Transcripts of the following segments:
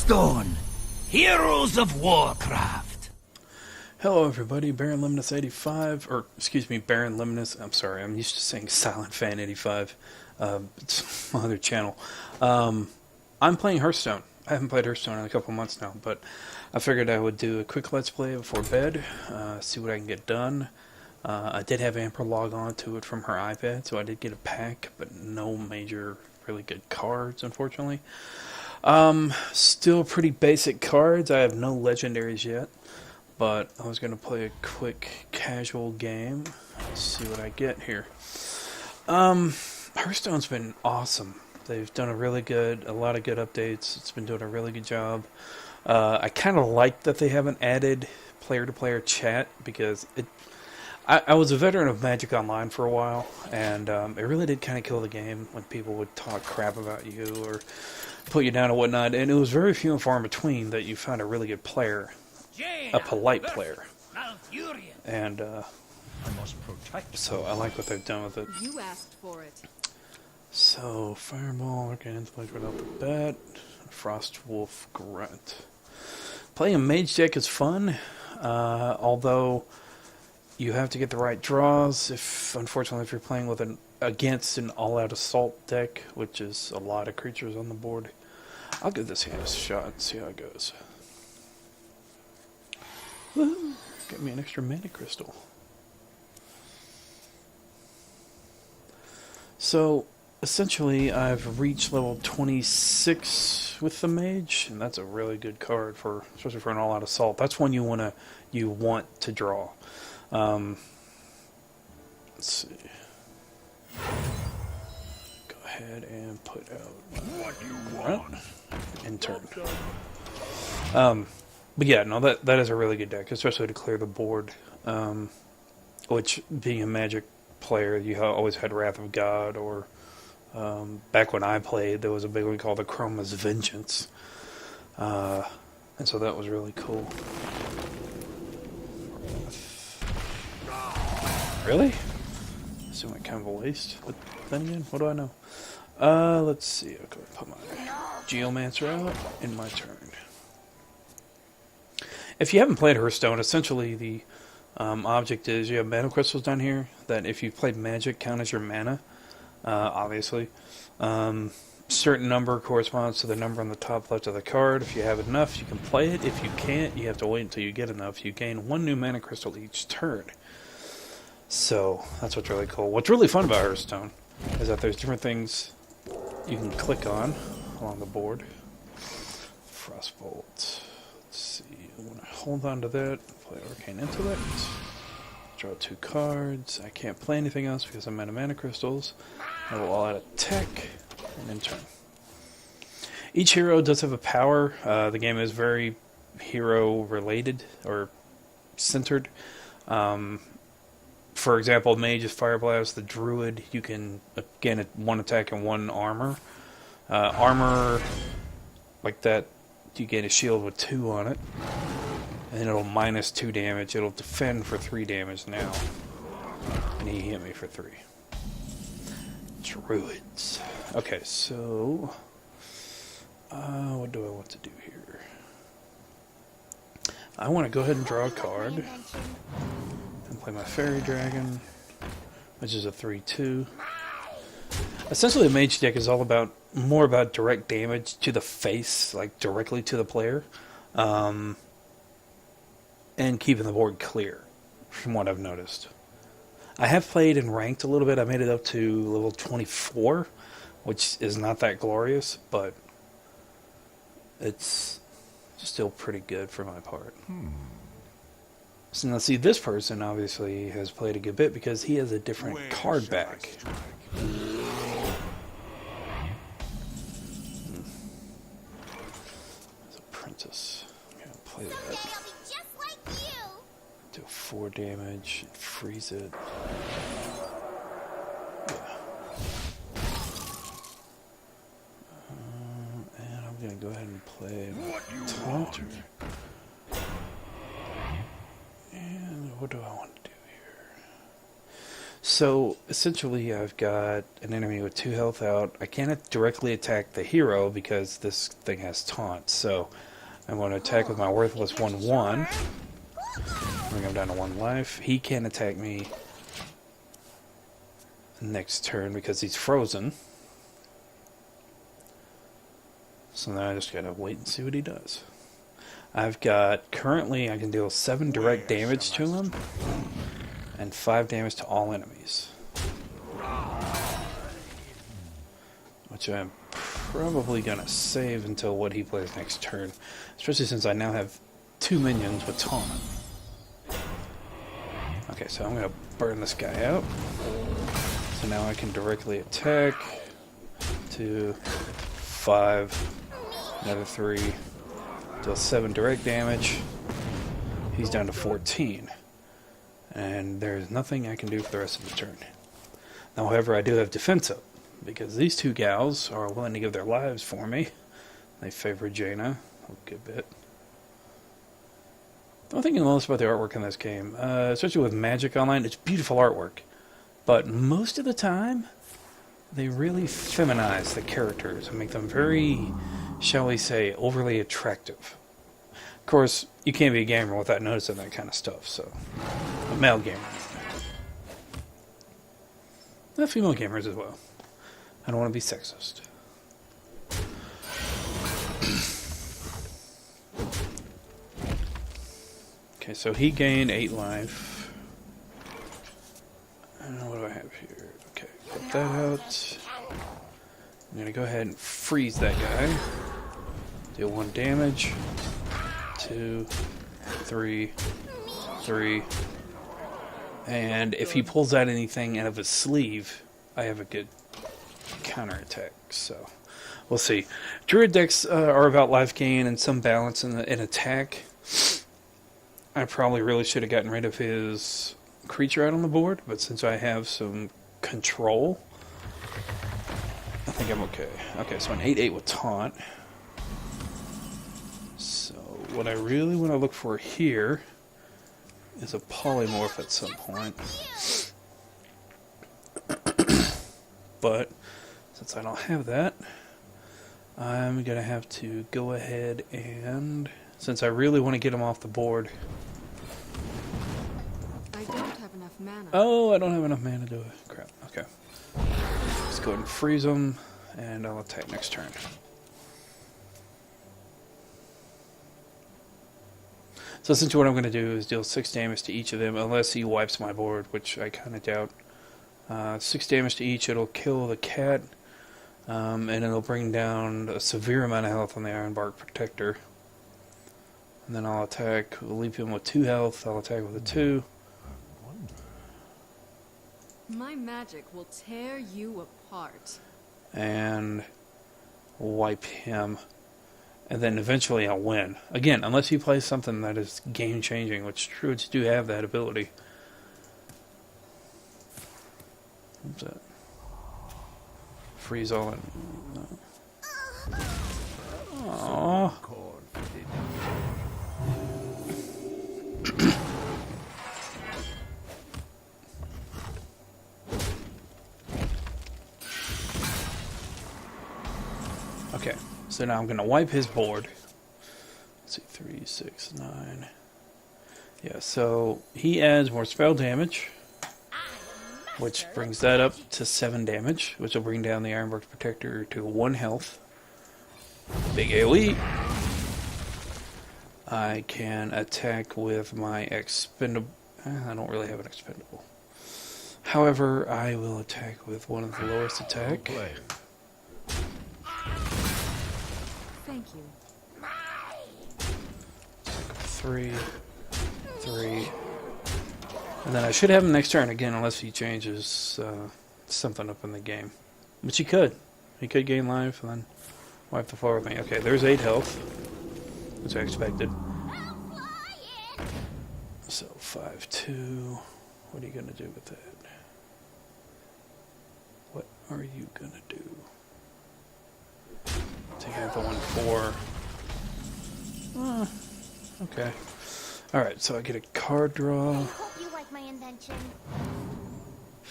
Hearthstone, Heroes of Warcraft. Hello everybody, Baron Limnus 85, or excuse me, Baron Limnus, I'm sorry, I'm used to saying Silent Fan 85, it's my other channel. I'm playing Hearthstone. I haven't played Hearthstone in a couple months now, but I figured I would do a quick Let's Play before bed, see what I can get done. I did have Amber log on to it from her iPad, so I did get a pack, but no major really good cards, unfortunately. Still pretty basic cards. I have no legendaries yet, but I was going to play a quick casual game. Let's see what I get here. Hearthstone's been awesome. They've done a lot of good updates. It's been doing a really good job. I kind of like that they haven't added player-to-player chat, because I was a veteran of Magic Online for a while, and it really did kind of kill the game when people would talk crap about you or put you down and whatnot, and it was very few and far in between that you found a really good player, a polite player. And so I like what they've done with it. You asked for it. So, Fireball, Organic Blade right off the bat, Frost Wolf Grunt. Playing a Mage deck is fun, although you have to get the right draws. Unfortunately, if you're playing with against an all-out assault deck, which is a lot of creatures on the board, I'll give this hand a shot and see how it goes. Woohoo! Got me an extra mana crystal. So, essentially, I've reached level 26 with the Mage, and that's a really good card especially for an all-out assault. That's one you want to draw. Let's see. Go ahead and put out what you want in turn. But yeah, no, that is a really good deck, especially to clear the board. Which, being a Magic player, you always had Wrath of God, or back when I played, there was a big one called the Chroma's Vengeance, and so that was really cool. Really? Seems like kind of a waste. But then again, what do I know? Let's see. I'll go put my Geomancer out in my turn. If you haven't played Hearthstone, essentially the object is you have mana crystals down here that, if you've played Magic, count as your mana. Obviously. Certain number corresponds to the number on the top left of the card. If you have enough, you can play it. If you can't, you have to wait until you get enough. You gain one new mana crystal each turn. So, that's what's really cool. What's really fun about Hearthstone is that there's different things you can click on along the board. Frostbolt. Let's see. I want to hold on to that. Play Arcane Intellect. Draw 2 cards. I can't play anything else because I'm out of mana crystals. I will add a tech and in turn. Each hero does have a power. The game is very hero related or centered. For example, Mage is Fire Blast. The Druid, you can gain 1 attack and 1 armor. Armor like that, you gain a shield with 2 on it. And it'll minus 2 damage. It'll defend for 3 damage now. And he hit me for 3. Druids. Okay, so what do I want to do here? I want to go ahead and draw a card. And play my Fairy Dragon, which is a 3/2. Essentially, a Mage deck is more about direct damage to the face, like directly to the player, and keeping the board clear, from what I've noticed. I have played in ranked a little bit. I made it up to level 24, which is not that glorious, but it's still pretty good for my part. So now, see, this person obviously has played a good bit because he has a different card back. As Apprentice. I'm going to play that. Do 4 damage, freeze it. Yeah. And I'm going to go ahead and play Taunter. And what do I want to do here? So essentially I've got an enemy with 2 health out. I can't directly attack the hero because this thing has taunt, so I'm going to attack with my worthless 1/1. Bring him down to 1 life. He can't attack me next turn because he's frozen. So now I just gotta wait and see what he does. I've got, currently I can deal 7 direct damage to him and 5 damage to all enemies. Which I'm probably gonna save until what he plays next turn. Especially since I now have 2 minions with taunt. Okay, so I'm gonna burn this guy out. So now I can directly attack. 2, 5, another 3, deal 7 direct damage. He's down to 14. And there's nothing I can do for the rest of the turn. Now, however, I do have defense up, because these 2 gals are willing to give their lives for me. They favor Jaina a good bit. The only thing you notice about the artwork in this game, especially with Magic Online, it's beautiful artwork. But most of the time, they really feminize the characters and make them very, shall we say, overly attractive. Of course, you can't be a gamer without noticing that kind of stuff, so... A male gamer. Female gamers as well. I don't want to be sexist. Okay, so he gained 8 life. And what do I have here? Okay, put that out. I'm going to go ahead and freeze that guy. Deal 1 damage. 2, 3, 3. And if he pulls out anything out of his sleeve, I have a good counterattack. So, we'll see. Druid decks are about life gain and some balance in attack. I probably really should have gotten rid of his creature out on the board, but since I have some control, I think I'm okay. Okay, so an 8/8 with taunt. So what I really want to look for here is a polymorph at some point. But since I don't have that, I'm going to have to go ahead and, since I really want to get him off the board. I don't have enough mana. Oh, I don't have enough mana to do it. Crap. Okay. Let's go ahead and freeze him, and I'll attack next turn. So essentially what I'm going to do is deal 6 damage to each of them, unless he wipes my board, which I kind of doubt. 6 damage to each, it'll kill the cat, and it'll bring down a severe amount of health on the Ironbark Protector. And then I'll attack, we'll leave him with 2 health, I'll attack with a 2. My magic will tear you apart. And wipe him. And then eventually I'll win. Again, unless he plays something that is game-changing, which Druids do have that ability. What's that? Freeze all in. Aww. Okay, so now I'm going to wipe his board. Let's see, 3, 6, 9. Yeah, so he adds more spell damage, which brings that up to 7 damage, which will bring down the Ironbark Protector to 1 health. Big AoE. I can attack with my expendable. I don't really have an expendable. However, I will attack with one of the lowest attack. Thank you. 3, 3. And then I should have him next turn again, unless he changes something up in the game. Which he could. He could gain life and then wipe the floor with me. Okay, there's 8 health, which I expected. So 5, 2. What are you gonna do with that? What are you gonna do? Take out the 1, 4. Okay. Alright, so I get a card draw. Hope you like my invention.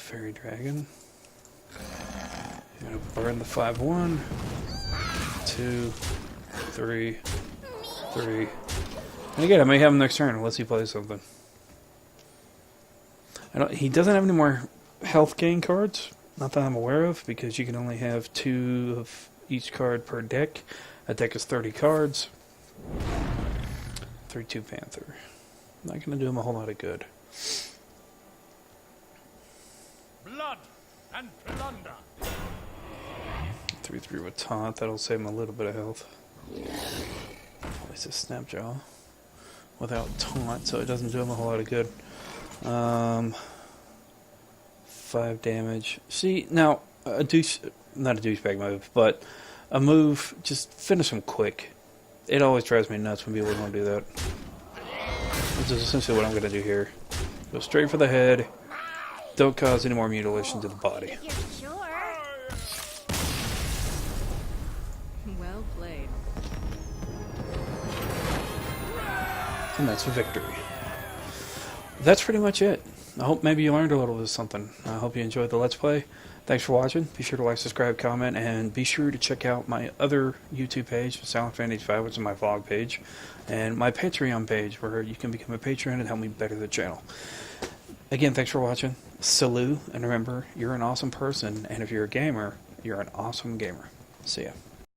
Fairy Dragon. Gonna burn the 5-1. 2, 3, 3. And again, I may have him next turn unless he plays something. He doesn't have any more health gain cards, not that I'm aware of, because you can only have 2 of each card per deck. A deck is 30 cards. 3-2 Panther. Not going to do him a whole lot of good. Blood and plunder. 3-3 with Taunt. That'll save him a little bit of health. At least a Snapjaw without Taunt, so it doesn't do him a whole lot of good. 5 damage. See, now, not a douchebag move, but a move, just finish him quick. It always drives me nuts when people don't do that. Which is essentially what I'm going to do here. Go straight for the head. Don't cause any more mutilation to the body. Well played. And that's a victory. That's pretty much it. I hope maybe you learned a little bit of something. I hope you enjoyed the Let's Play. Thanks for watching. Be sure to like, subscribe, comment, and be sure to check out my other YouTube page, SilentFan85, which is my vlog page, and my Patreon page, where you can become a patron and help me better the channel. Again, thanks for watching. Salute, and remember, you're an awesome person, and if you're a gamer, you're an awesome gamer. See ya.